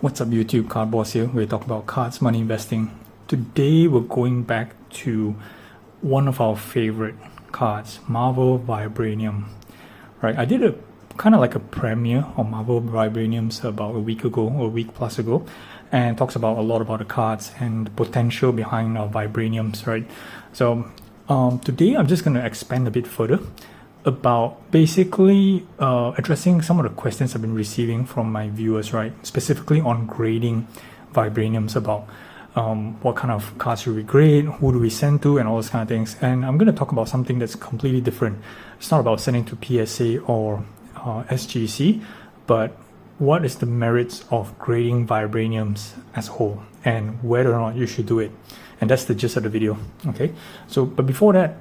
What's up YouTube, Card Boss here. We're talking about cards, money investing. Today we're going back to one of our favorite cards, Marvel Vibranium. Right, I did a kind of like a premiere on Marvel Vibraniums about a week ago or a week plus ago, and talks about a lot about the cards and the potential behind our Vibraniums, right? So today I'm just going to expand a bit further about basically addressing some of the questions I've been receiving from my viewers, right? Specifically on grading Vibraniums, about what kind of cards should we grade, who do we send to, and all those kind of things. And I'm going to talk about something that's completely different. It's not about sending to PSA or SGC, but what is the merits of grading Vibraniums as a whole and whether or not you should do it. And that's the gist of the video, okay? So, but before that,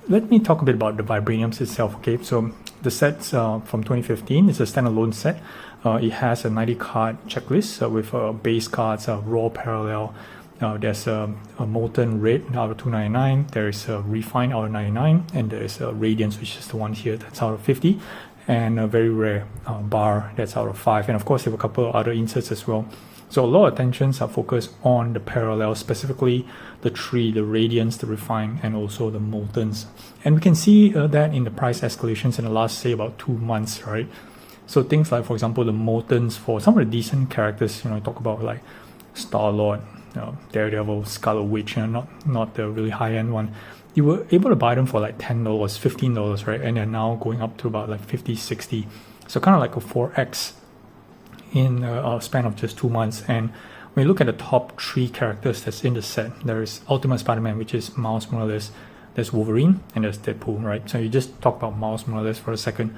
let me talk a bit about the Vibraniums itself, okay? So the set's from 2015. It's a standalone set. It has a 90 card checklist with base cards, raw parallel. There's a molten red out of 299. There is a refined out of 99, and there is a radiance, which is the one here that's out of 50, and a very rare bar that's out of 5. And of course, there have a couple of other inserts as well. So a lot of attentions are focused on the parallel, specifically the 3, the radiance, the refined, and also the moltens. And we can see that in the price escalations in the last, say, about 2 months, right? So things like, for example, the moltens for some of the decent characters, talk about like Star-Lord, Daredevil, Scarlet Witch, not the really high-end one. You were able to buy them for like $10, $15, right? And they're now going up to about like 50, 60. So kind of like a 4x in a span of just 2 months. And when you look at the top 3 characters that's in the set, there is Ultimate Spider-Man, which is Miles Morales, there's Wolverine, and there's Deadpool, right? So you just talk about Miles Morales for a second.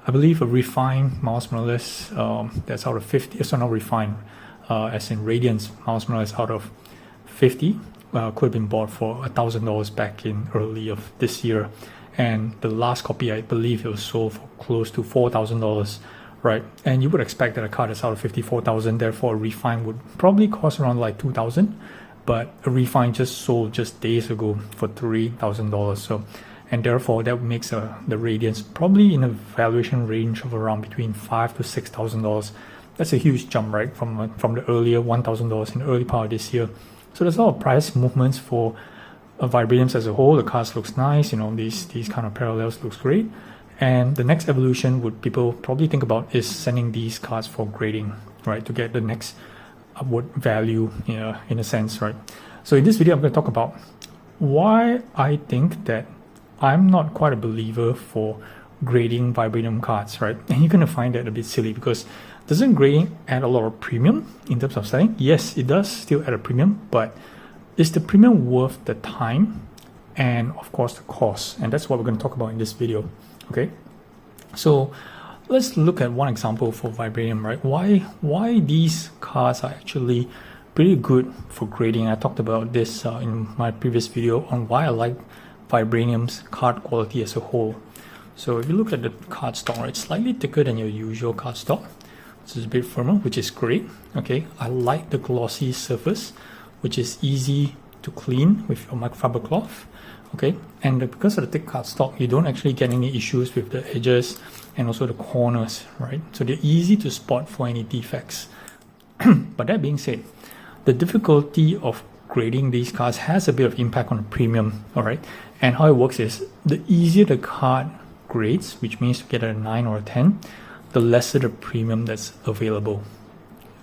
I believe a refined Miles Morales that's out of 50, so not refined, as in Radiance Miles Morales out of 50, could have been bought for $1,000 back in early of this year. And the last copy, I believe it was sold for close to $4,000. Right, and you would expect that a card that's out of 54,000, therefore a refine would probably cost around like 2,000, but a refine just sold just days ago for $3,000. So, and therefore that makes the Radiance probably in a valuation range of around between $5,000 to $6,000. That's a huge jump, right, from the earlier $1,000 in the early part of this year. So there's a lot of price movements for Vibraniums as a whole. The cards looks nice, these kind of parallels looks great. And the next evolution would people probably think about is sending these cards for grading, right, to get the next upward value, in a sense, right? So in this video, I'm going to talk about why I think that I'm not quite a believer for grading Vibranium cards, right? And you're going to find that a bit silly because doesn't grading add a lot of premium in terms of selling? Yes, it does still add a premium, but is the premium worth the time and of course the cost? And that's what we're going to talk about in this video. Okay, so let's look at one example for Vibranium, right? Why these cards are actually pretty good for grading. I talked about this in my previous video on why I like Vibranium's card quality as a whole. So if you look at the card stock, right, it's slightly thicker than your usual card stock. This is a bit firmer, which is great. Okay, I like the glossy surface, which is easy to clean with your microfiber cloth. Okay, and because of the thick cardstock, you don't actually get any issues with the edges and also the corners, right? So they're easy to spot for any defects. But that being said, the difficulty of grading these cards has a bit of impact on the premium, all right? And how it works is the easier the card grades, which means to get a 9 or a 10, the lesser the premium that's available.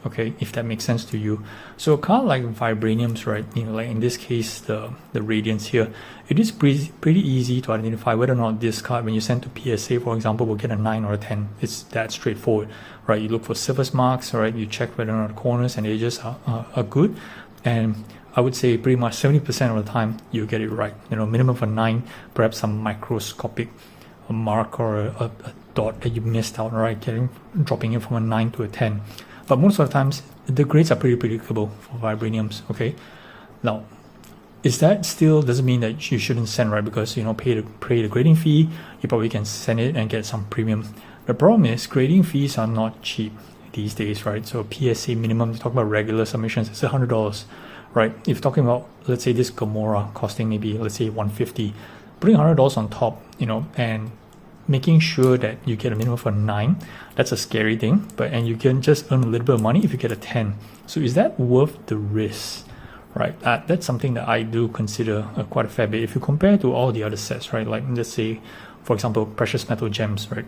Okay, if that makes sense to you. So a card like Vibraniums, right, like in this case, the Radiance here, it is pretty easy to identify whether or not this card, when you send to PSA, for example, will get a 9 or a 10. It's that straightforward, right? You look for surface marks, right? You check whether or not the corners and edges are good. And I would say pretty much 70% of the time, you get it right. Minimum of a 9, perhaps some microscopic mark or a dot that you missed out, right? Dropping it from a 9 to a 10. But most of the times, the grades are pretty predictable for Vibraniums, okay? Now, is that still doesn't mean that you shouldn't send, right? Because, pay the grading fee, you probably can send it and get some premium. The problem is grading fees are not cheap these days, right? So PSA minimum, you talk about regular submissions, it's $100, right? If you're talking about, let's say this Gamora costing maybe, let's say $150, putting $100 on top, and making sure that you get a minimum of a 9, that's a scary thing, and you can just earn a little bit of money if you get a 10. So is that worth the risk, right? That's something that I do consider quite a fair bit. If you compare to all the other sets, right, like let's say, for example, precious metal gems, right,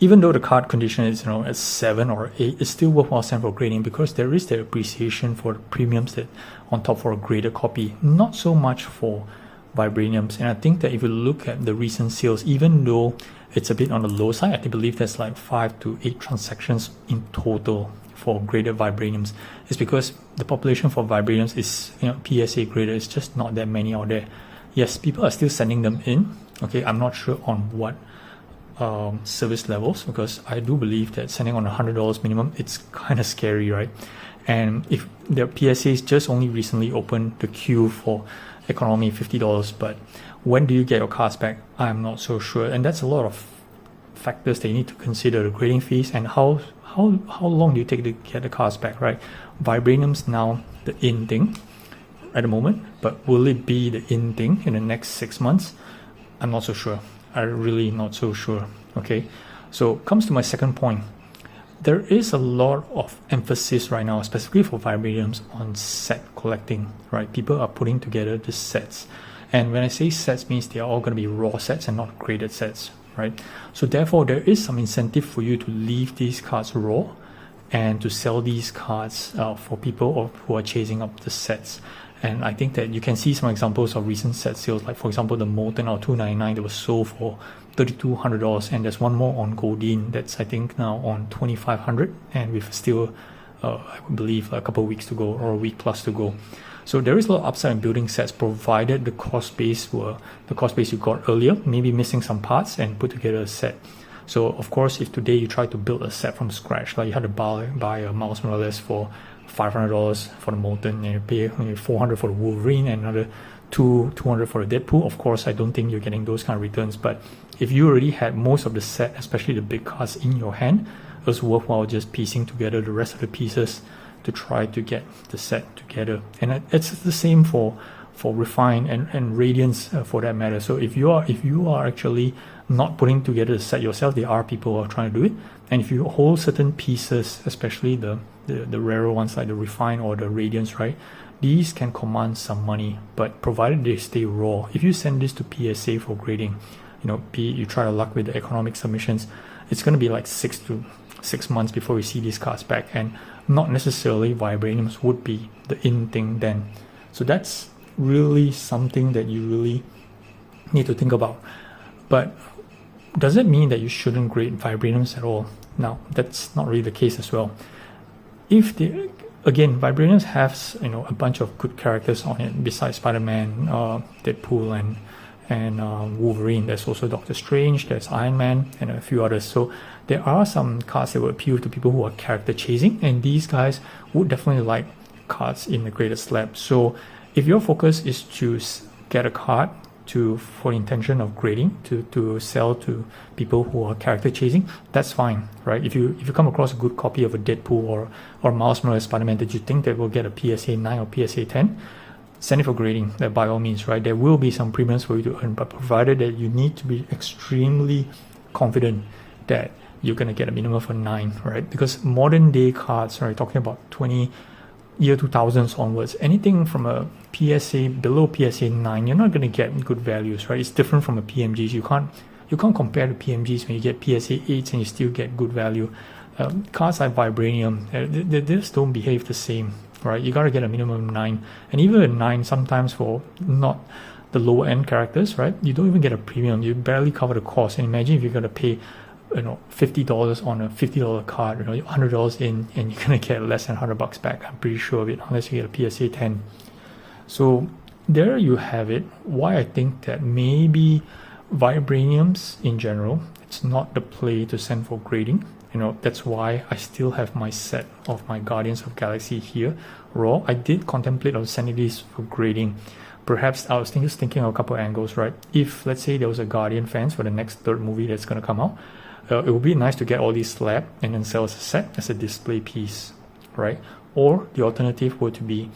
even though the card condition is at 7 or 8, it's still worthwhile send for grading because there is the appreciation for the premiums that on top for a graded copy, not so much for Vibraniums. And I think that if you look at the recent sales, even though it's a bit on the low side, I believe there's like 5 to 8 transactions in total for graded Vibraniums. It's because the population for Vibraniums is PSA graded. It's just not that many out there. Yes, people are still sending them in. Okay, I'm not sure on what service levels, because I do believe that sending on $100 minimum, it's kind of scary, right? And if the PSAs just only recently opened the queue for economy $50, but when do you get your cards back? I'm not so sure, and that's a lot of factors that you need to consider: the grading fees and how long do you take to get the cards back, right? Vibranium's now the in thing at the moment, but will it be the in thing in the next 6 months? I'm not so sure. I'm really not so sure. Okay, so comes to my second point. There is a lot of emphasis right now, specifically for Vibraniums, on set collecting, right? People are putting together the sets. And when I say sets, means they are all going to be raw sets and not graded sets, right? So therefore, there is some incentive for you to leave these cards raw and to sell these cards for people who are chasing up the sets. And I think that you can see some examples of recent set sales, like for example, the Molten out $299 that was sold for $3,200, and there's one more on Goldeen that's I think now on $2,500, and with still, I believe, a couple of weeks to go or a week plus to go. So there is a lot of upside in building sets, provided the cost base you got earlier, maybe missing some parts and put together a set. So of course, if today you try to build a set from scratch, like you had to buy a Miles Morales for $500 for the Molten, and you pay $400 for the Wolverine and another $200 for the Deadpool. Of course, I don't think you're getting those kind of returns, but if you already had most of the set, especially the big cards, in your hand, it was worthwhile just piecing together the rest of the pieces to try to get the set together. And it's the same for Refine and Radiance for that matter. So if you are actually not putting together the set yourself, there are people who are trying to do it. And if you hold certain pieces, especially the rarer ones like the Refine or the Radiance, right, these can command some money, but provided they stay raw. If you send this to PSA for grading, you try to luck with the economic submissions, it's going to be like 6 months before you see these cards back, and not necessarily Vibraniums would be the in thing then. So that's really something that you really need to think about. But does it mean that you shouldn't grade Vibraniums at all? No, that's not really the case as well. Again, Vibraniums have a bunch of good characters on it besides Spider-Man, Deadpool, and Wolverine. There's also Doctor Strange, there's Iron Man, and a few others. So there are some cards that will appeal to people who are character chasing, and these guys would definitely like cards in the graded slab. So if your focus is to get a card for the intention of grading to sell to people who are character chasing, that's fine, right? If you come across a good copy of a Deadpool or Miles Morales Spider-Man that you think that will get a PSA 9 or PSA 10, send it for grading, by all means, right? There will be some premiums for you to earn, but provided that you need to be extremely confident that you're going to get a minimum of a 9, right? Because modern day cards, right, talking about year 2000s onwards, anything from a PSA below PSA 9, you're not going to get good values, right? It's different from a PMGs. You can't compare to PMGs when you get PSA 8s and you still get good value. Cards like Vibranium, they just don't behave the same, right? You got to get a minimum 9, and even a 9 sometimes for not the lower end characters, right? You don't even get a premium. You barely cover the cost. And imagine if you're going to pay $50 on a $50 card, $100 in, and you're gonna get less than $100 back. I'm pretty sure of it, unless you get a PSA 10. So there you have it. Why I think that maybe Vibraniums in general, it's not the play to send for grading. That's why I still have my set of my Guardians of Galaxy here raw. I did contemplate on sending these for grading. Perhaps I was just thinking of a couple of angles, right? If let's say there was a Guardian fans for the next third movie that's gonna come out, it would be nice to get all these slab and then sell as a set, as a display piece, right? Or the alternative would be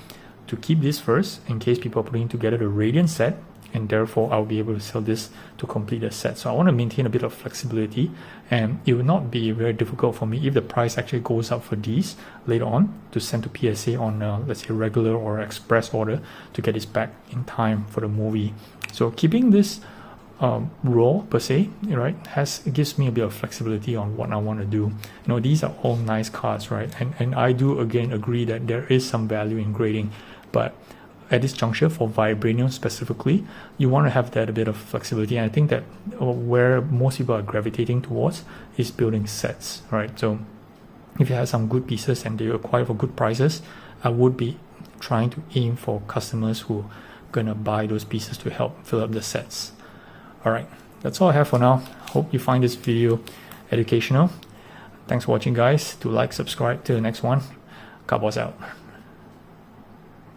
to keep this first in case people are putting together the Radiant set, and therefore I'll be able to sell this to complete the set. So I want to maintain a bit of flexibility, and it will not be very difficult for me if the price actually goes up for these later on to send to PSA on let's say regular or express order to get this back in time for the movie. So keeping this raw per se, right, it gives me a bit of flexibility on what I want to do. These are all nice cards, right, and I do again agree that there is some value in grading, but at this juncture for Vibranium specifically, you want to have that a bit of flexibility. And I think that where most people are gravitating towards is building sets, right? So if you have some good pieces and they acquire for good prices, I would be trying to aim for customers who are gonna buy those pieces to help fill up the sets. All right, that's all I have for now. Hope you find this video educational. Thanks for watching, guys. Do like, subscribe to the next one. Cowboys out.